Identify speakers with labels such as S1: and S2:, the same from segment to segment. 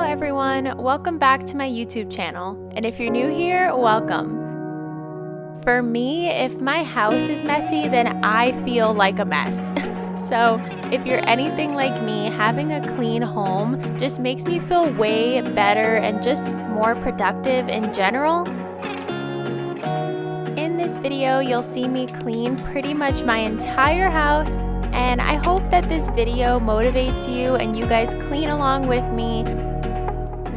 S1: everyone, welcome back to my YouTube channel, and if you're new here, welcome. For me, if my house is messy, then I feel like a mess. So if you're anything like me, having a clean home just makes me feel way better and just more productive in general. In this video, you'll see me clean pretty much my entire house, and I hope that this video motivates you and you guys clean along with me.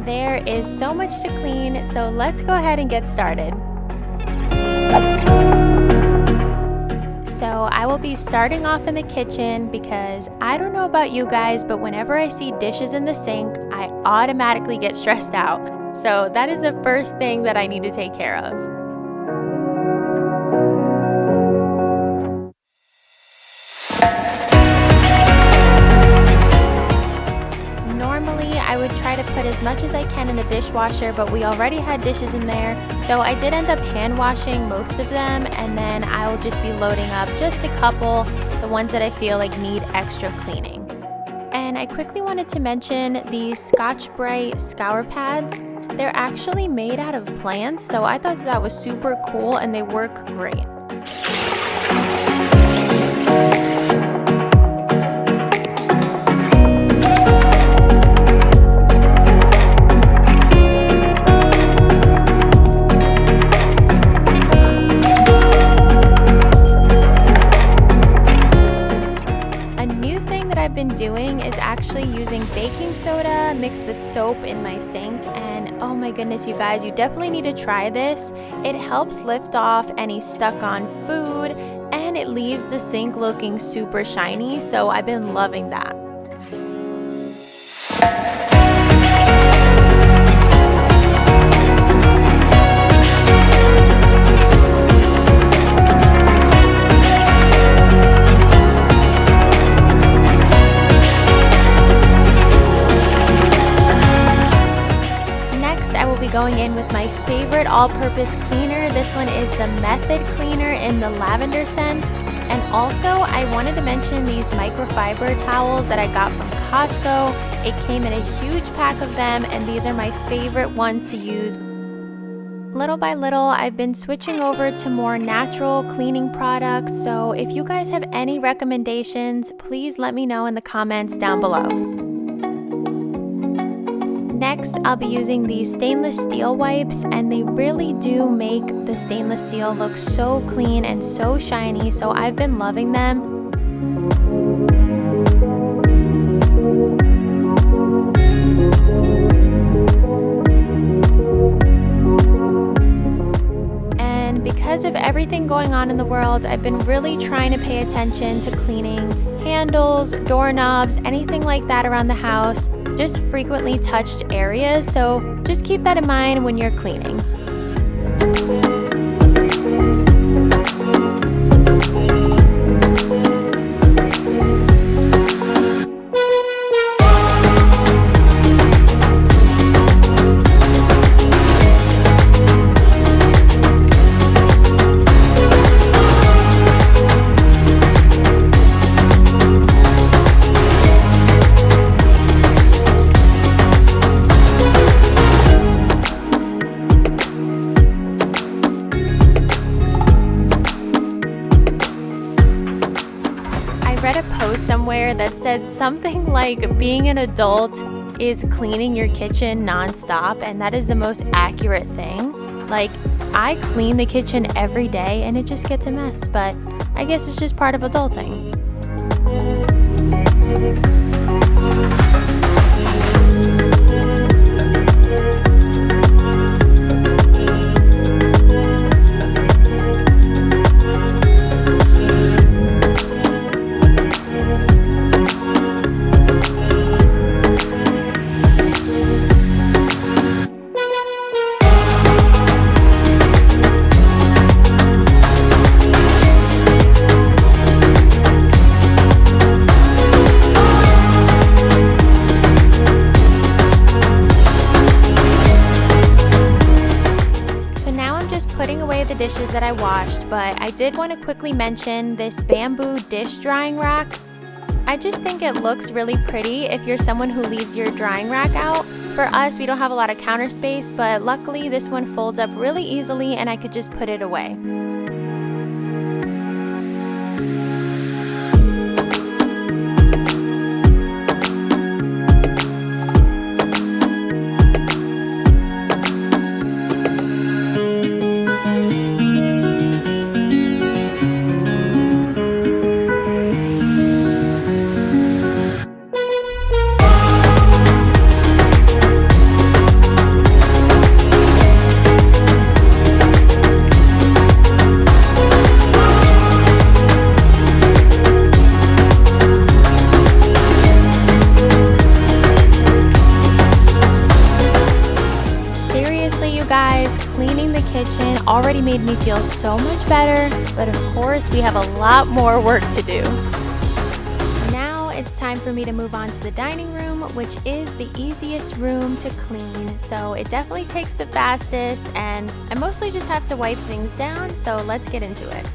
S1: There is so much to clean, so let's go ahead and get started. So I will be starting off in the kitchen because I don't know about you guys, but whenever I see dishes in the sink, I automatically get stressed out. So that is the first thing that I need to take care of. I would try to put as much as I can in the dishwasher, but we already had dishes in there, so I did end up hand washing most of them, and then I will just be loading up just a couple, the ones that I feel like need extra cleaning. And I quickly wanted to mention these Scotch-Brite scour pads. They're actually made out of plants, so I thought that was super cool and they work great. Doing is actually using baking soda mixed with soap in my sink, and oh my goodness, you guys, you definitely need to try this. It helps lift off any stuck on food and it leaves the sink looking super shiny, so I've been loving that. Going in with my favorite all-purpose cleaner. This one is the Method Cleaner in the lavender scent. And also I wanted to mention these microfiber towels that I got from Costco. It came in a huge pack of them, and these are my favorite ones to use. Little by little, I've been switching over to more natural cleaning products, so if you guys have any recommendations, please let me know in the comments down below. Next, I'll be using these stainless steel wipes, and they really do make the stainless steel look so clean and so shiny, so I've been loving them. And because of everything going on in the world, I've been really trying to pay attention to cleaning handles, doorknobs, anything like that around the house. Just frequently touched areas, so just keep that in mind when you're cleaning. Somewhere that said something like being an adult is cleaning your kitchen nonstop, and that is the most accurate thing. Like, I clean the kitchen every day and it just gets a mess, but I guess it's just part of adulting. Dishes that I washed, but I did want to quickly mention this bamboo dish drying rack. I just think it looks really pretty if you're someone who leaves your drying rack out. For us, we don't have a lot of counter space, but luckily this one folds up really easily and I could just put it away. Cleaning the kitchen already made me feel so much better, but of course we have a lot more work to do. Now it's time for me to move on to the dining room, which is the easiest room to clean. So it definitely takes the fastest, and I mostly just have to wipe things down, so let's get into it.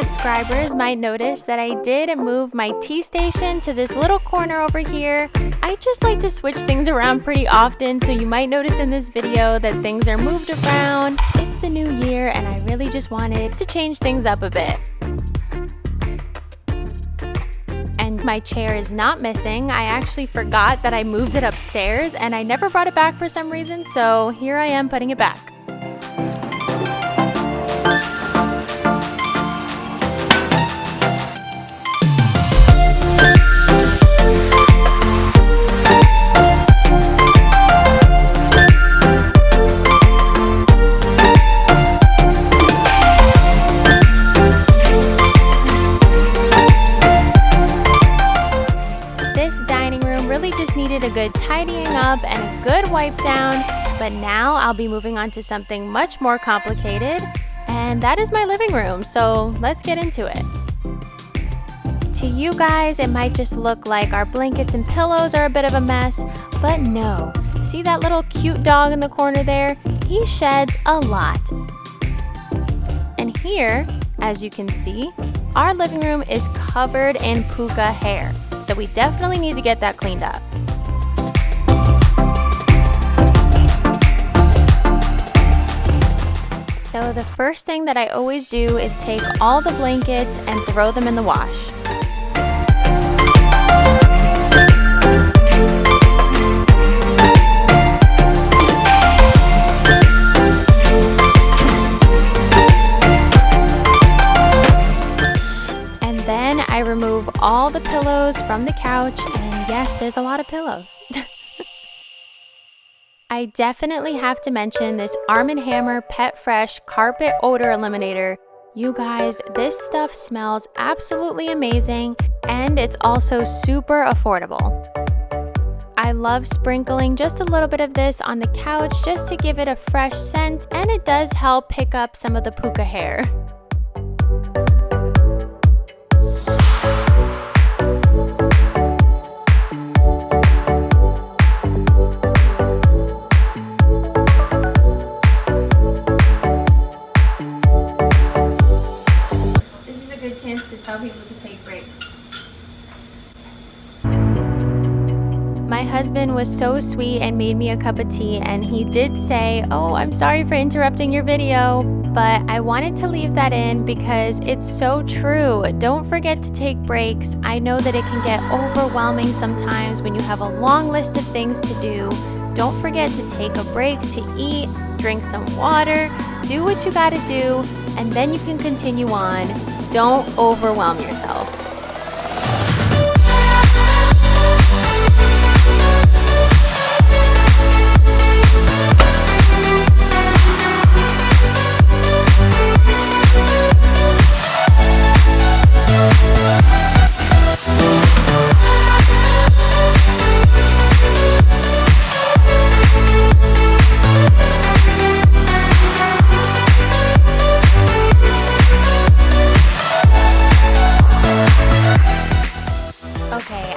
S1: Subscribers might notice that I did move my tea station to this little corner over here. I just like to switch things around pretty often, so you might notice in this video that things are moved around. It's the new year and I really just wanted to change things up a bit. And my chair is not missing. I actually forgot that I moved it upstairs and I never brought it back for some reason, so here I am putting it back. A good tidying up and a good wipe down, but now I'll be moving on to something much more complicated, and that is my living room, so let's get into it. To you guys, it might just look like our blankets and pillows are a bit of a mess, but no. See that little cute dog in the corner there? He sheds a lot. And here, as you can see, our living room is covered in Pookah hair, so we definitely need to get that cleaned up. So the first thing that I always do is take all the blankets and throw them in the wash. And then I remove all the pillows from the couch, and yes, there's a lot of pillows. I definitely have to mention this Arm & Hammer Pet Fresh Carpet Odor Eliminator. You guys, this stuff smells absolutely amazing, and it's also super affordable. I love sprinkling just a little bit of this on the couch just to give it a fresh scent, and it does help pick up some of the Pookah hair. chance to tell people to take breaks. My husband was so sweet and made me a cup of tea, and he did say, "Oh, I'm sorry for interrupting your video," but I wanted to leave that in because it's so true. Don't forget to take breaks. I know that it can get overwhelming sometimes when you have a long list of things to do. Don't forget to take a break to eat, drink some water, do what you gotta do, and then you can continue on. Don't overwhelm yourself.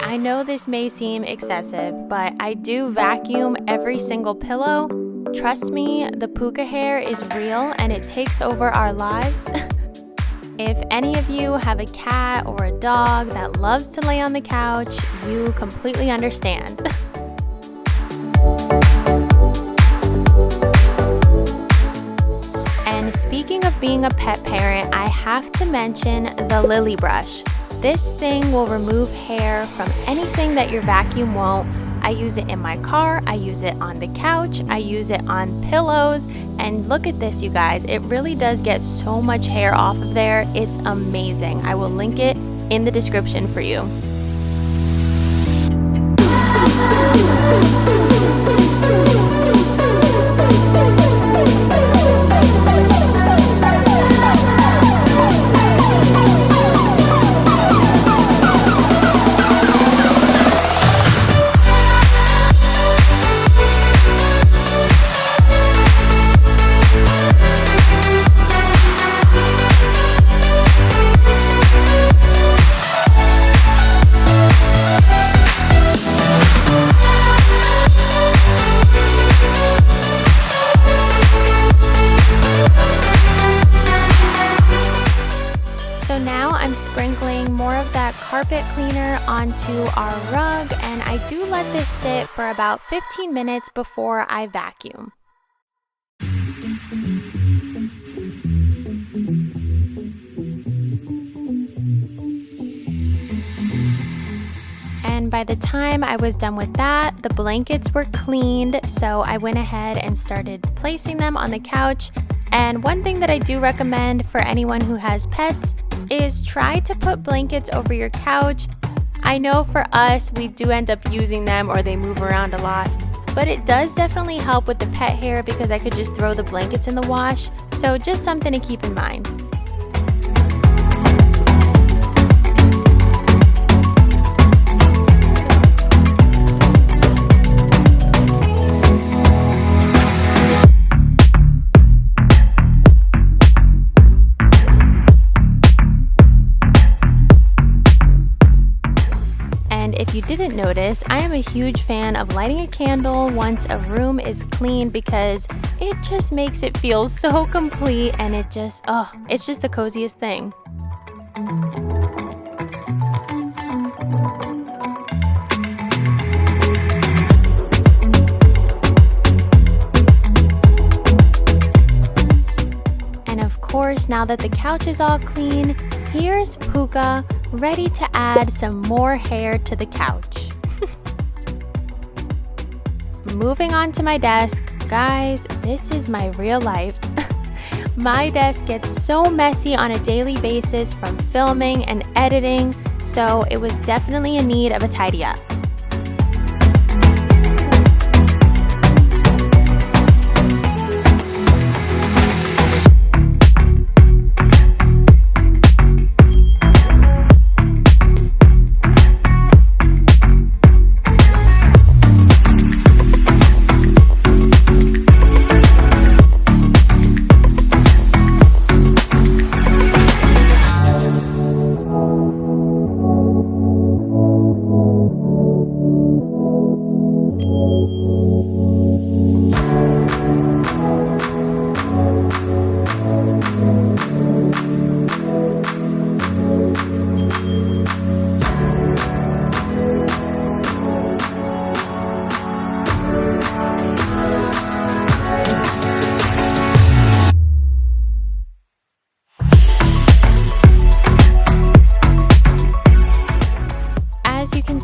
S1: I know this may seem excessive, but I do vacuum every single pillow. Trust me, the Pookah hair is real and it takes over our lives. If any of you have a cat or a dog that loves to lay on the couch, you completely understand. And speaking of being a pet parent, I have to mention the Lily brush. This thing will remove hair from anything that your vacuum won't. I use it in my car, I use it on the couch, I use it on pillows, and look at this, you guys. It really does get so much hair off of there. It's amazing. I will link it in the description for you. Carpet cleaner onto our rug, and I do let this sit for about 15 minutes before I vacuum. And by the time I was done with that, the blankets were cleaned, so I went ahead and started placing them on the couch. And one thing that I do recommend for anyone who has pets is try to put blankets over your couch. I know for us, we do end up using them or they move around a lot, but it does definitely help with the pet hair because I could just throw the blankets in the wash. So just something to keep in mind. If you didn't notice, I am a huge fan of lighting a candle once a room is clean because it just makes it feel so complete, and it's just the coziest thing. And of course, now that the couch is all clean, here's Pookah, ready to add some more hair to the couch. Moving on to my desk. Guys, this is my real life. My desk gets so messy on a daily basis from filming and editing, so it was definitely in need of a tidy up.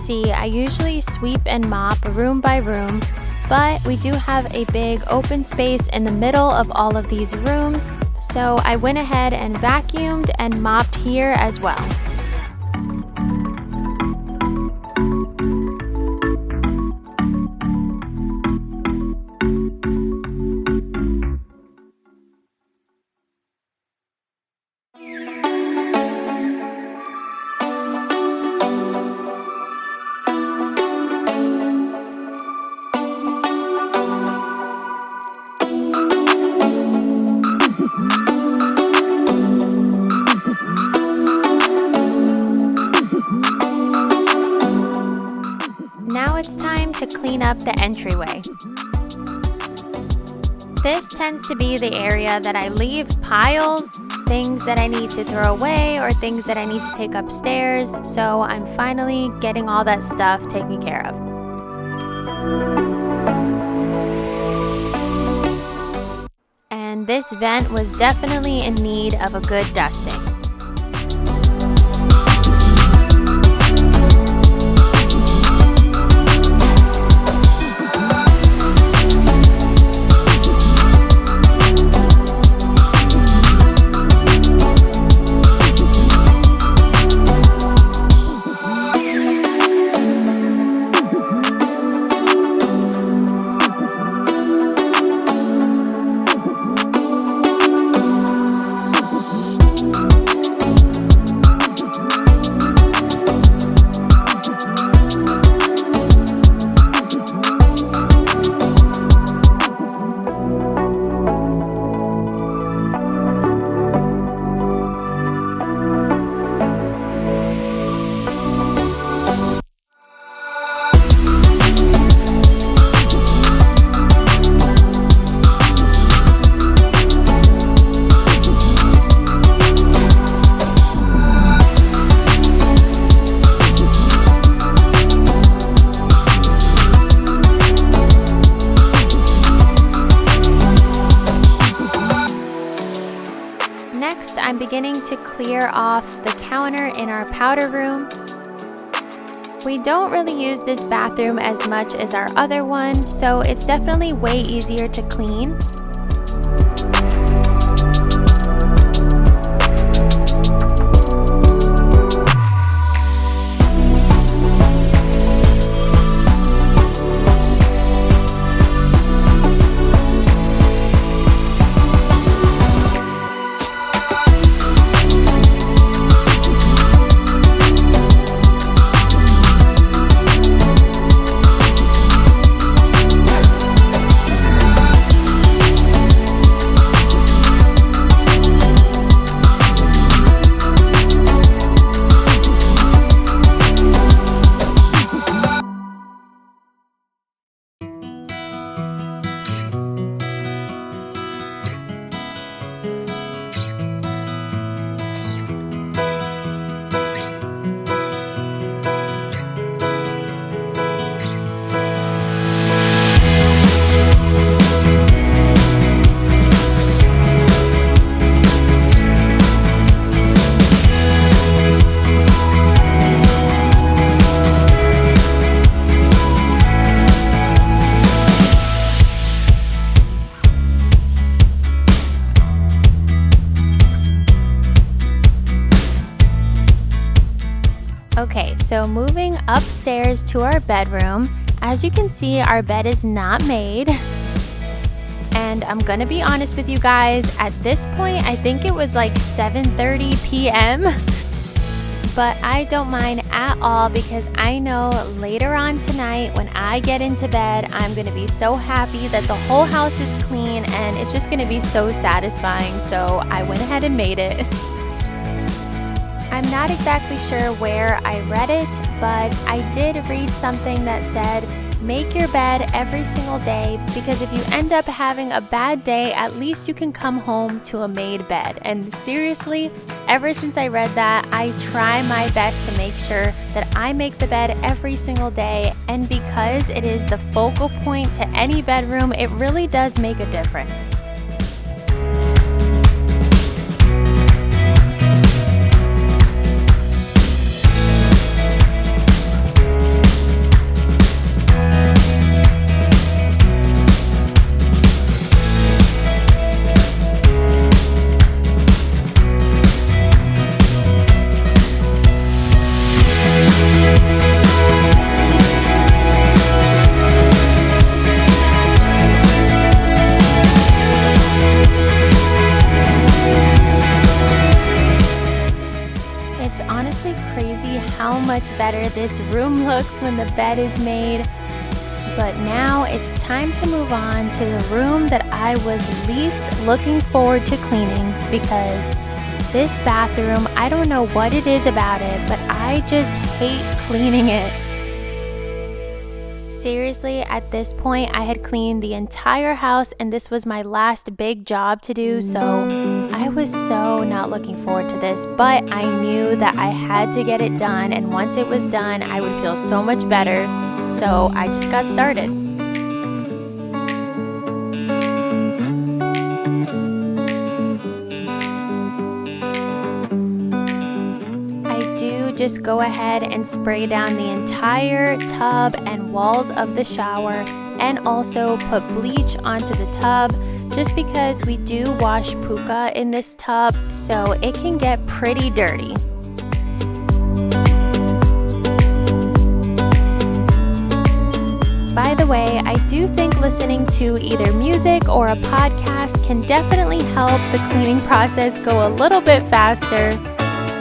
S1: see, I usually sweep and mop room by room, but we do have a big open space in the middle of all of these rooms, so I went ahead and vacuumed and mopped here as well. Now it's time to clean up the entryway. This tends to be the area that I leave piles, things that I need to throw away or things that I need to take upstairs, so I'm finally getting all that stuff taken care of. And this vent was definitely in need of a good dusting. Next, I'm beginning to clear off the counter in our powder room. We don't really use this bathroom as much as our other one, so it's definitely way easier to clean. Okay, so moving upstairs to our bedroom, as you can see, our bed is not made. And I'm gonna be honest with you guys, at this point, I think it was like 7:30 p.m. But I don't mind at all because I know later on tonight when I get into bed, I'm gonna be so happy that the whole house is clean and it's just gonna be so satisfying. So I went ahead and made it. I'm not exactly sure where I read it, but I did read something that said, make your bed every single day, because if you end up having a bad day, at least you can come home to a made bed. And seriously, ever since I read that, I try my best to make sure that I make the bed every single day. And because it is the focal point to any bedroom, it really does make a difference. It's honestly crazy how much better this room looks when the bed is made. But now it's time to move on to the room that I was least looking forward to cleaning, because this bathroom, I don't know what it is about it, but I just hate cleaning it. Seriously, at this point, I had cleaned the entire house and this was my last big job to do, so I was so not looking forward to this, but I knew that I had to get it done, and once it was done, I would feel so much better, so I just got started. Just go ahead and spray down the entire tub and walls of the shower, and also put bleach onto the tub, just because we do wash Pookah in this tub, so it can get pretty dirty. By the way, I do think listening to either music or a podcast can definitely help the cleaning process go a little bit faster.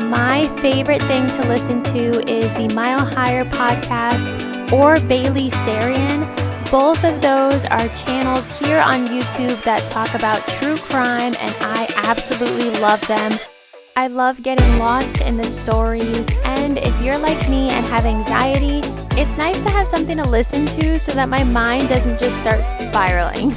S1: My favorite thing to listen to is the Mile Higher podcast or Bailey Sarian. Both of those are channels here on YouTube that talk about true crime, and I absolutely love them. I love getting lost in the stories, and if you're like me and have anxiety, it's nice to have something to listen to so that my mind doesn't just start spiraling.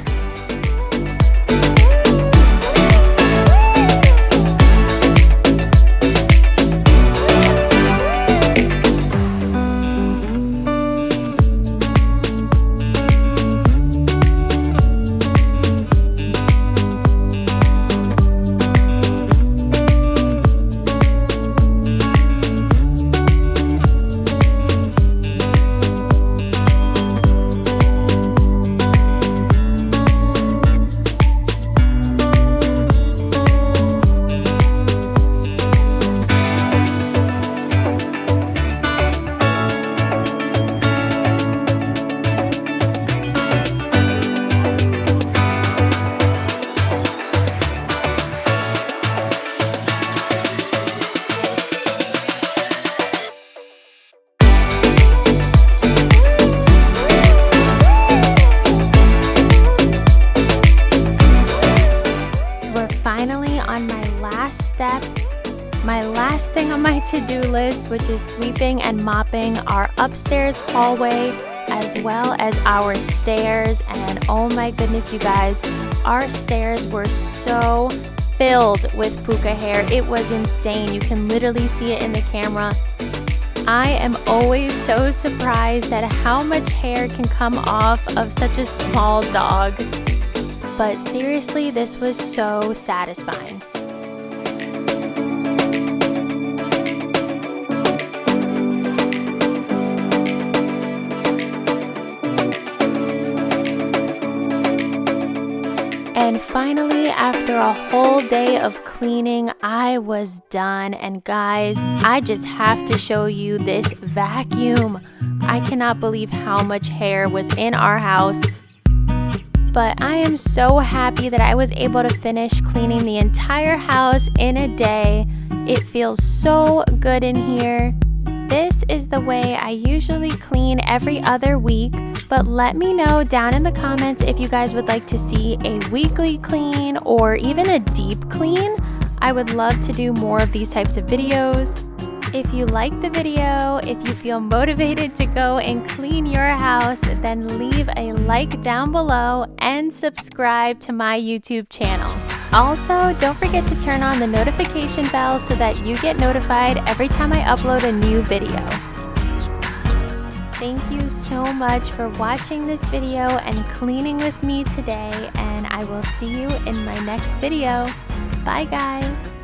S1: My last thing on my to-do list, which is sweeping and mopping our upstairs hallway as well as our stairs. And oh my goodness, you guys, our stairs were so filled with Pookah hair. It was insane. You can literally see it in the camera. I am always so surprised at how much hair can come off of such a small dog. But seriously, this was so satisfying. And finally, after a whole day of cleaning, I was done. And guys, I just have to show you this vacuum. I cannot believe how much hair was in our house. But I am so happy that I was able to finish cleaning the entire house in a day. It feels so good in here. This is the way I usually clean every other week, but let me know down in the comments if you guys would like to see a weekly clean or even a deep clean. I would love to do more of these types of videos. If you like the video, if you feel motivated to go and clean your house, then leave a like down below and subscribe to my YouTube channel. Also, don't forget to turn on the notification bell so that you get notified every time I upload a new video. Thank you so much for watching this video and cleaning with me today, and I will see you in my next video. Bye guys!